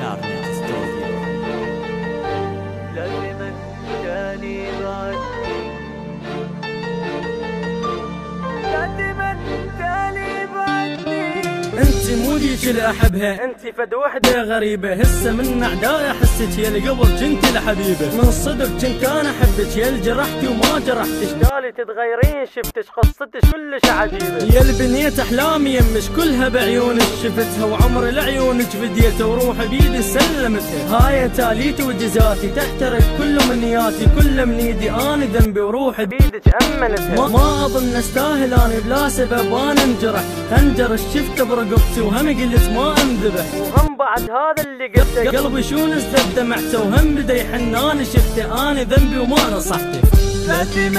كلارنت ستوديو. لازم تاني بعدني، لازم تاني بعدني. انت مو ديك اللي احبها، انت فد وحده غريبه، هسه من اعدائي حسيت يا اللي قبل كنت الحبيبه، من الصدق كنت انا احبك يا اللي جرحتي وما جرحتش، تالي تتغيرين شفتش قصتش كلش عجيبه، يا اللي بنيت احلامي يمش كلها بعيونك، شفتها وعمري لعيونك فديتها وروحي بيدي سلمتها، هاي تاليتي وجزاتي تحترق كل منياتي، كل من ايدي انا ذنبي وروحي بيدك امنتها، ما اظن استاهل انا بلا سبب انا انجرح، خنجر شفته برقبتي وهم قلت ما انذبح، وهم بعد هذا اللي قلته قلبي شو نزل دمعته وهم بدا يحن انا شفته انا ذنبي وما نصحته. لازم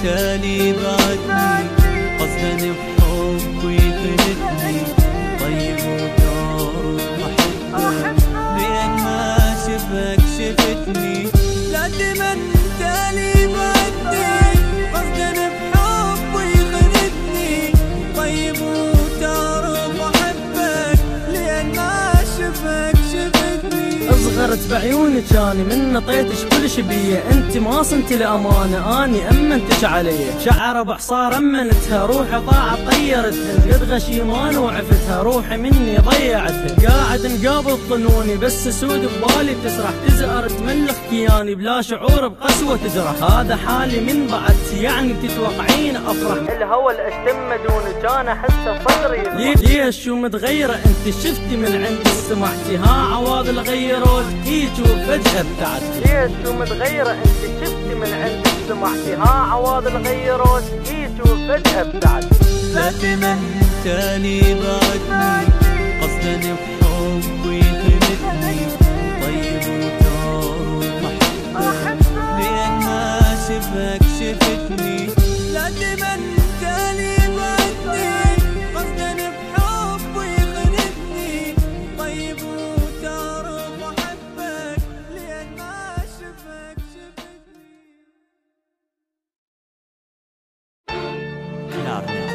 تاني بعدني، قصدا بحب ويخلتني، طيب وتعرف احبك لين ما شفك شفتني. لازم تاني بعدني، قصدا بحب ويخلتني، طيب وتعرف احبك لين ما شفك شفتني. اصغرت بعيونك اني من نطيتش كل شبيه، انت ما صنت لامانه اني امنتش علي، شعر بحصار امنتها روحي ضاعت طيرتها، قد غشيمان وعفتها روحي مني ضيعتها، قاعد مقابل ظنوني بس سود ببالي تسرح، تزأر تملخ كياني بلا شعور بقسوه تجرح، هذا حالي من بعدتي يعني تتوقعين افرح، الهوى الاشتم دونك انا احسه صدري. ليش شو متغيره انت شفتي من عندي سمعتي، ها عواضل غيروك هيك وفجأة ابتعدتي، ليش شو متغيرة انت شفتي من عندك سمعتي، ها عواضل غيروك هيك وفجأة ابتعدتي. لازم تاني بعدني، قصدا بحب ويخلتني، طيب وتعرف احبك لين ما شفك شفتني. لازم تاني بعدني، قصدا بحب ويخلتني، طيب وتعرف احبك لين ما شفك شفتني. كلارنت